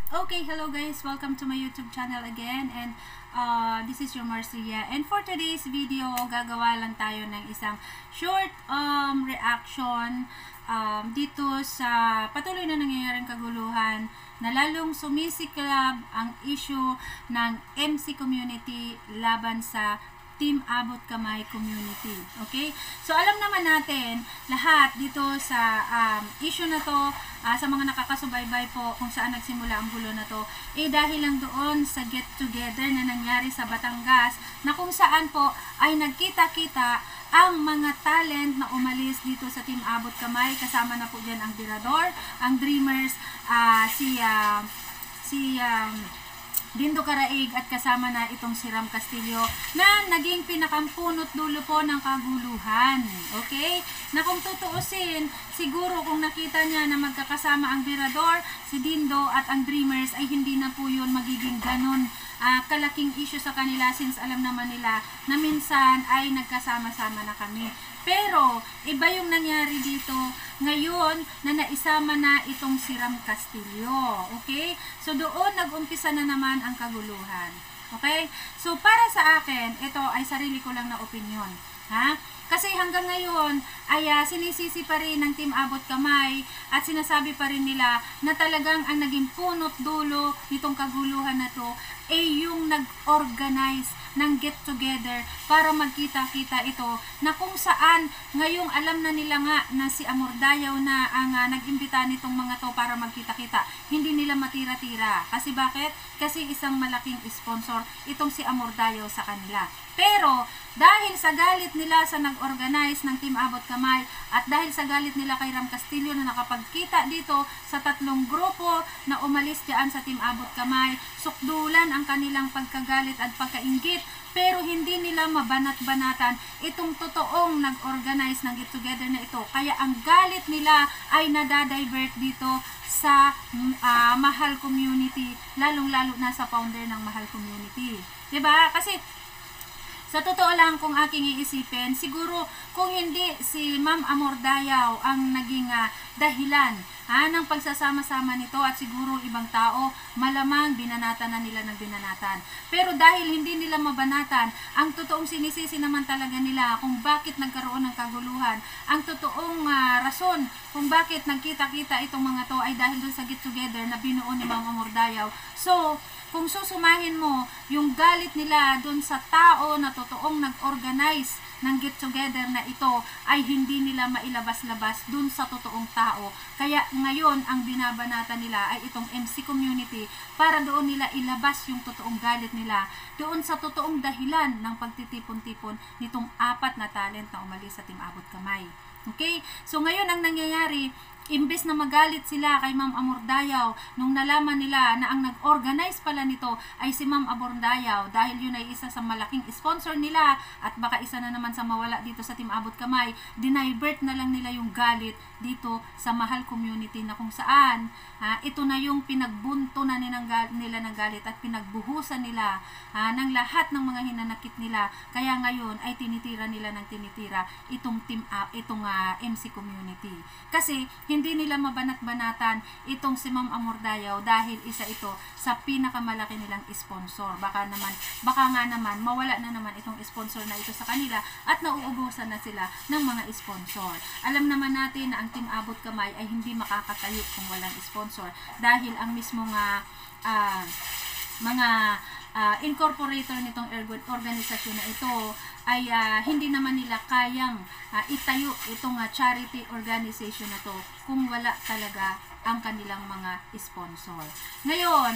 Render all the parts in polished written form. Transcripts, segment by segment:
Okay, hello guys, welcome to my YouTube channel again, and this is your Marcia, and for today's video gagawa lang tayo ng isang short reaction dito sa patuloy na nangyayaring kaguluhan na lalong sumisiklab ang issue ng MC community laban sa Team Abot Kamay community. Okay? So, alam naman natin, lahat dito sa issue na to, sa mga nakakasubaybay po kung saan nagsimula ang gulo na to, dahil lang doon sa get together na nangyari sa Batangas, na kung saan po ay nagkita-kita ang mga talent na umalis dito sa Team Abot Kamay. Kasama na po dyan ang Tirador, ang Dreamers, si Dindo Caraig, at kasama na itong si Ram Castillo na naging pinakampunot dulo po ng kaguluhan. Okay? Na kung tutuusin, siguro kung nakita niya na magkakasama ang Tirador, si Dindo at ang Dreamers, ay hindi na po yun magiging ganon kalaking issue sa kanila, since alam naman nila na minsan ay nagkasama-sama na kami. Pero iba yung nangyari dito ngayon na naisama na itong si Ram Castillo. Okay? So doon nag-umpisa na naman ang kaguluhan. Okay? So para sa akin, ito ay sarili ko lang na opinion. Ha? Kasi hanggang ngayon ay sinisisi pa rin ng Team Abot Kamay at sinasabi pa rin nila na talagang ang naging punot dulo nitong kaguluhan na to ay yung nag-organize ng get together para magkita-kita ito, na kung saan ngayong alam na nila nga na si Amordayaw na ang nag-imbita nitong mga to para magkita-kita, hindi nila matira-tira. Kasi bakit? Kasi isang malaking sponsor itong si Amordayaw sa kanila. Pero dahil sa galit nila sa nag-organize ng Team Abot Kamay at dahil sa galit nila kay Ram Castillo na nakapagkita dito sa tatlong grupo na umalis diyan sa Team Abot Kamay, sukdulan ang kanilang pagkagalit at pagkainggit, pero hindi nila mabanat-banatan itong totoong nag-organize ng get together na ito. Kaya ang galit nila ay nadadivert dito sa Mahal Community, lalong-lalo na sa founder ng Mahal Community. 'Di ba? Kasi sa totoo lang, kung aking iisipin, siguro kung hindi si Ma'am Amordayaw ang naging dahilan ng pagsasama-sama nito, at siguro ibang tao, malamang binanatan na nila ng binanatan. Pero dahil hindi nila mabanatan, ang totoong sinisisi naman talaga nila kung bakit nagkaroon ng kaguluhan, ang totoong rason kung bakit nagkita-kita itong mga to ay dahil dun sa get together na binuo ni Ma'am Amordayaw. So, kung susumahin mo yung galit nila dun sa tao na totoong nag-organize ng get together na ito, ay hindi nila mailabas-labas dun sa totoong tao. Kaya ngayon ang binabanata nila ay itong MC community para doon nila ilabas yung totoong galit nila doon sa totoong dahilan ng pagtitipon-tipon nitong apat na talent na umalis sa Team Abot Kamay. Okay? So ngayon ang nangyayari, imbes na magalit sila kay Ma'am Amordayaw nung nalaman nila na ang nag-organize pala nito ay si Ma'am Amordayaw, dahil yun ay isa sa malaking sponsor nila at baka isa na naman sa mawala dito sa Team Abot Kamay, dinivert na lang nila yung galit dito sa Mahal Community, na kung saan ito na yung pinagbunto na nila ng galit at pinagbuhusan nila ng lahat ng mga hinanakit nila. Kaya ngayon ay tinitira nila ng tinitira itong MC community. Kasi hindi nila mabanat-banatan itong si Ma'am Amordayaw dahil isa ito sa pinakamalaki nilang sponsor. Baka nga naman mawala na naman itong sponsor na ito sa kanila at nauubusan na sila ng mga sponsor. Alam naman natin na ang Team Abot Kamay ay hindi makakatayo kung walang sponsor, dahil ang mismong mga incorporator nitong organisasyon na ito ay hindi naman nila kayang itayo itong charity organization na to kung wala talaga ang kanilang mga sponsor. Ngayon,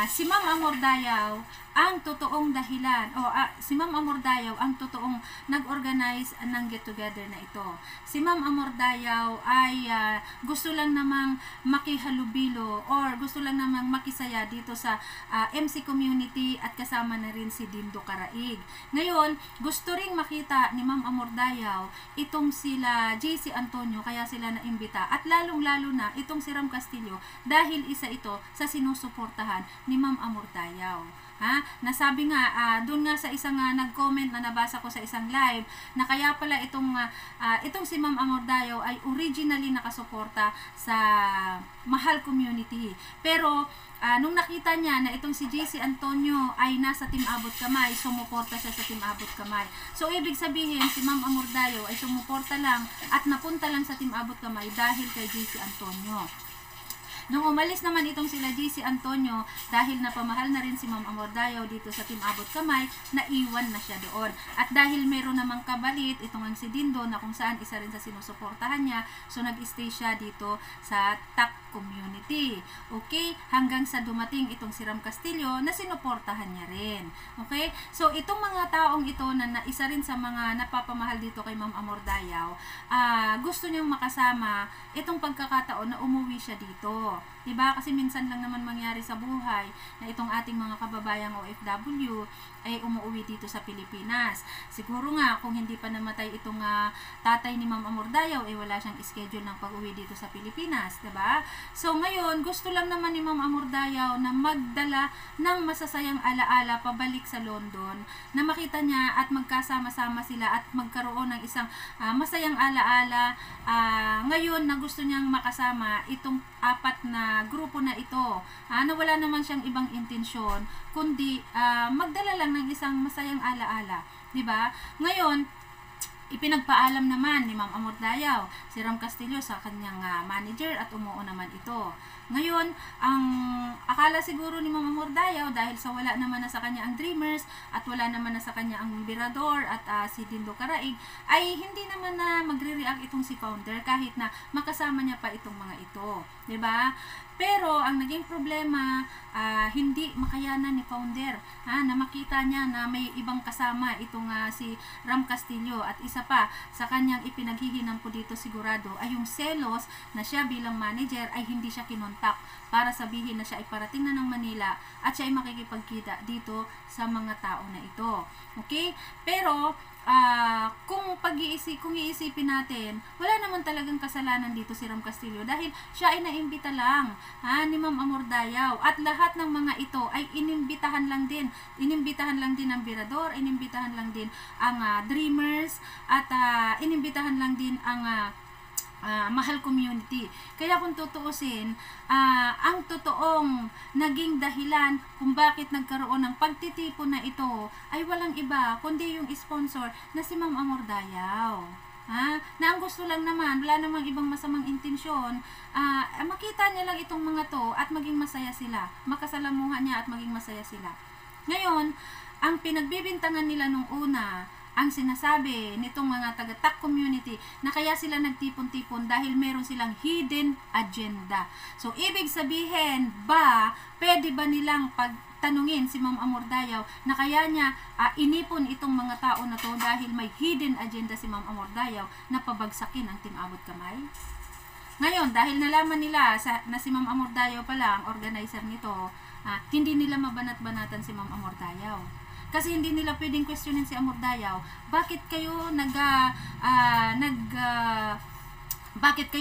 si Ma'am Amordayaw ang totoong dahilan, si Ma'am Amordayaw ang totoong nag-organize ng get together na ito. Si Ma'am Amordayaw ay gusto lang namang makihalubilo or gusto lang namang makisaya dito sa MC community, at kasama na rin si Dindo Caraig. Ngayon, gusto ring makita ni Ma'am Amordayaw itong sila JC Antonio, kaya sila naimbita, at lalong-lalo na itong si Ram Castillo dahil isa ito sa sinusuportahan ni Ma'am Amordayaw. Nasabi nga, doon nga sa isang nag-comment na nabasa ko sa isang live, na kaya pala itong si Ma'am Amordayaw ay originally nakasuporta sa Mahal community. Pero, nung nakita niya na itong si JC Antonio ay nasa Team Abot Kamay, sumuporta siya sa Team Abot Kamay. So, ibig sabihin, si Ma'am Amordayaw ay sumuporta lang at napunta lang sa Team Abot Kamay dahil kay JC Antonio. Nung umalis naman itong sila JC Antonio, dahil napamahal na rin si Ma'am Amordayaw dito sa Team Abot Kamay, naiwan na siya doon. At dahil meron namang kabalit, itong ang si Dindo na kung saan isa rin sa sinusuportahan niya, so nag-stay siya dito sa TAC community. Okay? Hanggang sa dumating itong si Ram Castillo na sinuportahan niya rin. Okay? So, itong mga taong ito na isa rin sa mga napapamahal dito kay Ma'am Amordayaw, gusto niyang makasama itong pagkakataon na umuwi siya dito. Diba? Kasi minsan lang naman mangyari sa buhay na itong ating mga kababayang OFW ay umuwi dito sa Pilipinas. Siguro nga, kung hindi pa namatay itong tatay ni Ma'am Amordayaw, wala siyang schedule ng pag-uwi dito sa Pilipinas. Diba? So, ngayon, gusto lang naman ni Ma'am Amordayaw na magdala ng masasayang alaala pabalik sa London, na makita niya at magkasama-sama sila at magkaroon ng isang masayang alaala. Ngayon, na gusto niyang makasama itong 4 na grupo na ito, na wala naman siyang ibang intensyon, kundi magdala lang ng isang masayang alaala. Diba? Ngayon, ipinagpaalam naman ni Ma'am Amordayaw si Ram Castillo sa kanyang manager at umuo naman ito. Ngayon, ang akala siguro ni Ma'am Amordayaw, dahil sa wala naman na sa kanya ang Dreamers at wala naman na sa kanya ang Birador at si Dindo Karaig, ay hindi naman na magre-react itong si Founder kahit na makasama niya pa itong mga ito. 'Di ba? Pero ang naging problema, hindi makayanan ni Founder na makita niya na may ibang kasama itong si Ram Castillo, at isa pa sa kanyang ipinaghihinampo dito sigurado ay yung selos na siya bilang manager ay hindi siya kinontak para sabihin na siya ay parating na ng Manila at siya ay makikipagkita dito sa mga tao na ito. Okay? Pero kung iisipin natin, wala naman talagang kasalanan dito si Ram Castillo dahil siya ay naimbita lang ni Ma'am Amordayaw, at lahat ng mga ito ay inimbitahan lang din ang Birador, inimbitahan lang din ang Dreamers, at inimbitahan lang din ang Mahal community. Kaya kung tutuusin, ang totoong naging dahilan kung bakit nagkaroon ng pagtitipon na ito ay walang iba kundi yung sponsor na si Ma'am Amordayaw. Na ang gusto lang naman, wala namang ibang masamang intensyon, makita niya lang itong mga to at maging masaya sila, makasalamuhan niya at maging masaya sila. Ngayon, ang pinagbibintangan nila nung una, ang sinasabi nitong mga taga-TAC community na kaya sila nagtipon-tipon dahil meron silang hidden agenda. So, ibig sabihin ba, pwede ba nilang pagtanungin si Ma'am Amordayaw na kaya niya inipon itong mga tao na to dahil may hidden agenda si Ma'am Amordayaw na pabagsakin ang Team Abot Kamay? Ngayon, dahil nalaman nila na si Ma'am Amordayaw pala ang organizer nito, hindi nila mabanat-banatan si Ma'am Amordayaw. Kasi hindi nila pwedeng questionin si Amordayaw, bakit kayo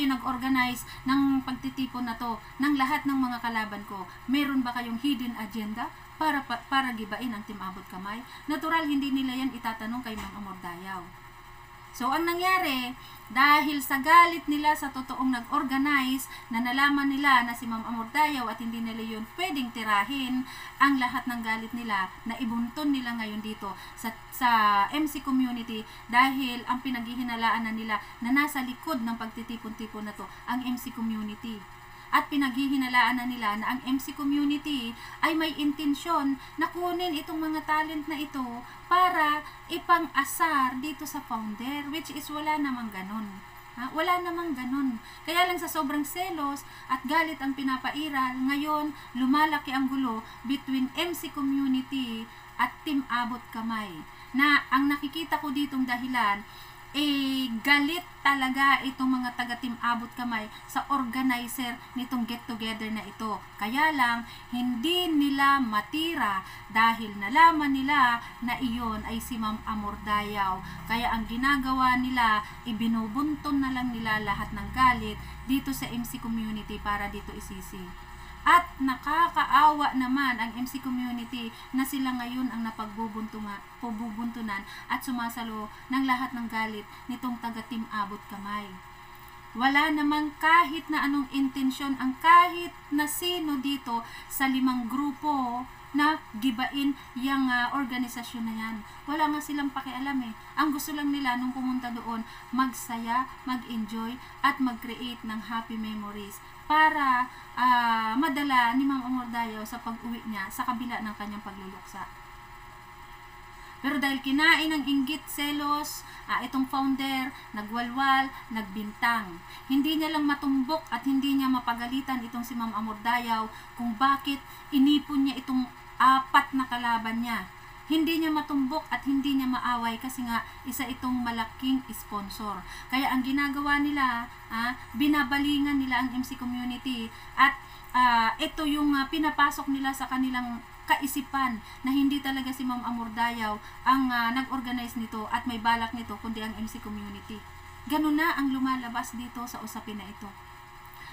nag-organize ng pagtitipon na to ng lahat ng mga kalaban ko? Meron ba kayong hidden agenda para gibain ang Team Abot Kamay? Natural, hindi nila yan itatanong kay Ma'am Amordayaw. So, ang nangyari, dahil sa galit nila sa totoong nag-organize, na nalaman nila na si Ma'am Amordayaw at hindi nila yun pwedeng tirahin, ang lahat ng galit nila na ibunton nila ngayon dito sa MC community, dahil ang pinaghihinalaan na nila na nasa likod ng pagtitipon-tipon na to ang MC community. At pinaghihinalaan na nila na ang MC community ay may intensyon na kunin itong mga talent na ito para ipang-asar dito sa Founder, which is wala namang ganon. Wala namang ganon. Kaya lang sa sobrang selos at galit ang pinapairal, ngayon lumalaki ang gulo between MC community at Team Abot Kamay. Na ang nakikita ko ditong dahilan, galit talaga itong mga taga-Team Abot Kamay sa organizer nitong get-together na ito. Kaya lang, hindi nila matira dahil nalaman nila na iyon ay si Ma'am Amordayaw. Kaya ang ginagawa nila, ibinubunton na lang nila lahat ng galit dito sa MC community para dito isisi. At nakakaawa naman ang MC community na sila ngayon ang napagbubuntunan at sumasalo ng lahat ng galit nitong taga-Team Abot Kamay. Wala namang kahit na anong intensyon ang kahit na sino dito sa 5 grupo na gibain yung organisasyon na yan. Wala nga silang pakialam eh. Ang gusto lang nila nung pumunta doon, magsaya, mag-enjoy, at mag-create ng happy memories para madala ni Ma'am Amordayaw sa pag-uwi niya sa kabila ng kanyang pagluluksa. Pero dahil kinain ng inggit, selos, itong founder, nagwalwal, nagbintang. Hindi niya lang matumbok at hindi niya mapagalitan itong si Ma'am Amordayaw kung bakit inipon niya itong 4 na kalaban niya. Hindi niya matumbok at hindi niya maaway kasi nga isa itong malaking sponsor. Kaya ang ginagawa nila, binabalingan nila ang MC community at ito yung pinapasok nila sa kanilang kaisipan na hindi talaga si Ma'am Amordayaw ang nag-organize nito at may balak nito kundi ang MC community. Ganun na ang lumalabas dito sa usapin na ito.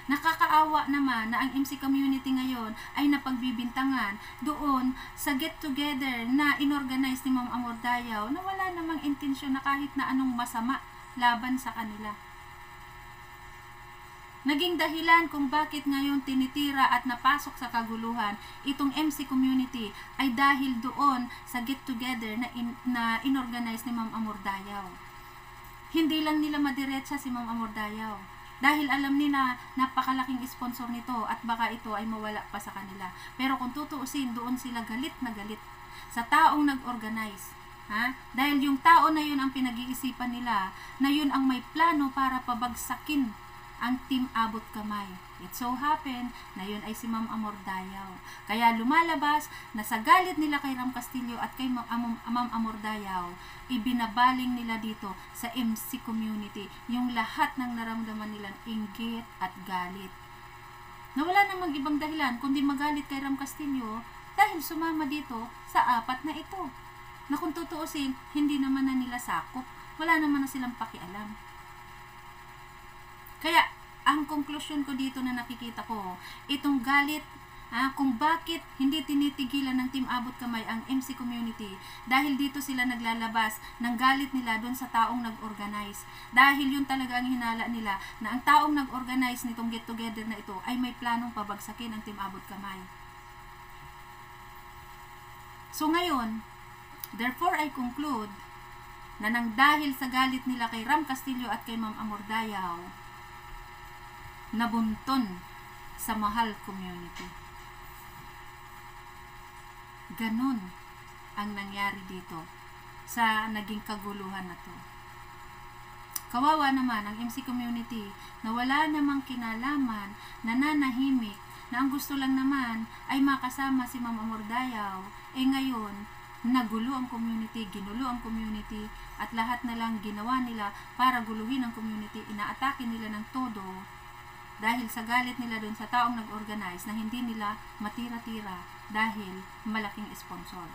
Nakakaawa naman na ang MC community ngayon ay napagbibintangan doon sa get-together na inorganize ni Ma'am Amordayaw na wala namang intensyon na kahit na anong masama laban sa kanila. Naging dahilan kung bakit ngayon tinitira at napasok sa kaguluhan itong MC community ay dahil doon sa get-together na inorganize ni Ma'am Amordayaw. Hindi lang nila madiretsa si Ma'am Amordayaw dahil alam nila napakalaking sponsor nito at baka ito ay mawala pa sa kanila. Pero kung tutuusin, doon sila galit na galit sa taong nag-organize. Dahil yung tao na yun ang pinag-iisipan nila na yun ang may plano para pabagsakin ang Team Abot Kamay. It so happened na yun ay si Ma'am Amordayaw. Kaya lumalabas na sa galit nila kay Ram Castillo at kay Ma'am Amordayaw, ibinabaling nila dito sa MC community yung lahat ng naramdaman nilang inggit at galit. Na wala namang ibang dahilan kundi magalit kay Ram Castillo dahil sumama dito sa 4 na ito. Na kung tutuusin, hindi naman na nila sakop. Wala naman na silang pakialam. Kaya, ang konklusyon ko dito na nakikita ko, itong galit, kung bakit hindi tinitigilan ng Team Abot Kamay ang MC community, dahil dito sila naglalabas ng galit nila doon sa taong nag-organize. Dahil yun talaga ang hinala nila, na ang taong nag-organize nitong get-together na ito ay may planong pabagsakin ang Team Abot Kamay. So ngayon, therefore I conclude na nang dahil sa galit nila kay Ram Castillo at kay Ma'am Amordayaw, nabunton sa mahal community. Ganun ang nangyari dito sa naging kaguluhan na to. Kawawa naman ang MC community na wala namang kinalaman, nananahimik, na ang gusto lang naman ay makasama si Ma'am Amordayaw. Ngayon, nagulo ang community, ginulo ang community, at lahat na lang ginawa nila para guluhin ang community. Inaatake nila ng todo dahil sa galit nila doon sa taong nag-organize na hindi nila matira-tira dahil malaking sponsor.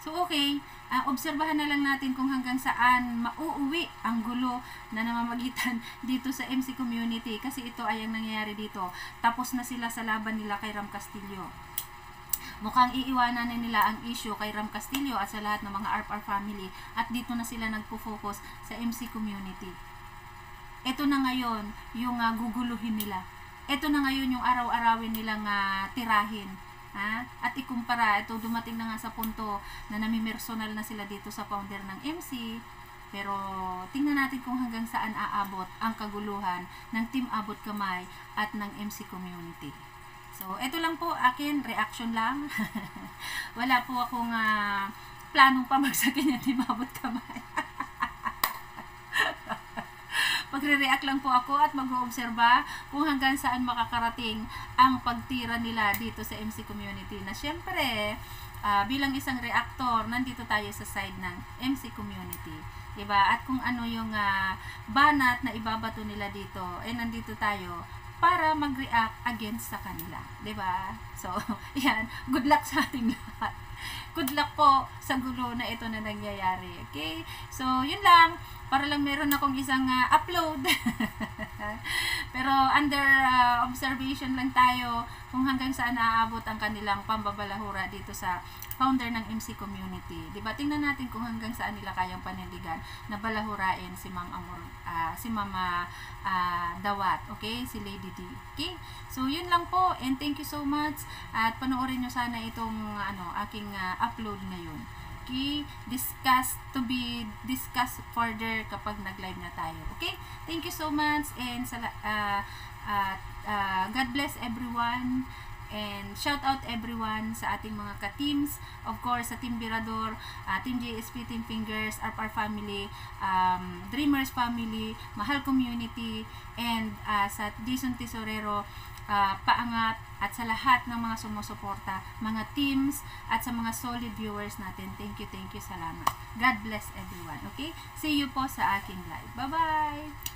So okay, obserbahan na lang natin kung hanggang saan mauuwi ang gulo na namamagitan dito sa MC community, kasi ito ay ang nangyayari dito. Tapos na sila sa laban nila kay Ram Castillo. Mukhang iiwanan na nila ang issue kay Ram Castillo at sa lahat ng mga RR family, at dito na sila nagpo-focus sa MC community. Ito na ngayon yung guguluhin nila. Ito na ngayon yung araw-arawin nilang tirahin. At ikumpara, ito dumating na nga sa punto na namimersonal na sila dito sa founder ng MC. Pero tingnan natin kung hanggang saan aabot ang kaguluhan ng Team Abot Kamay at ng MC community. So, ito lang po akin, reaction lang. Wala po akong planong pamagsakin yung Team Abot Kamay. Magre-react lang po ako at mag-oobserba kung hanggang saan makakarating ang pagtira nila dito sa MC community. Na syempre, bilang isang reactor, nandito tayo sa side ng MC community. Diba? At kung ano yung banat na ibabato nila dito, nandito tayo para mag-react against sa kanila. 'Di ba? So, yan. Good luck sa ating lahat. Good luck po sa gulo na ito na nangyayari. Okay? So, yun lang. Para lang meron akong isang upload. Pero under observation lang tayo kung hanggang saan aabot ang kanilang pambabalahura dito sa founder ng MC community. Diba? Tingnan natin kung hanggang saan nila kayang panindigan na balahurain si si Mama Dawat, okay? Si Lady D. Okay? So, yun lang po. And thank you so much. At panoorin nyo sana itong aking upload ngayon. Okay? To be discussed further kapag nag-live na tayo. Okay? Thank you so much. And God bless everyone. And shout out everyone sa ating mga ka-teams. Of course, sa Team Birador, Team JSP, Team Fingers, RPR Family, Dreamers Family, Mahal Community, and sa Dison Tesorero, Paangat, at sa lahat ng mga sumusuporta, mga teams, at sa mga solid viewers natin. Thank you, salamat. God bless everyone. Okay? See you po sa aking live. Bye-bye!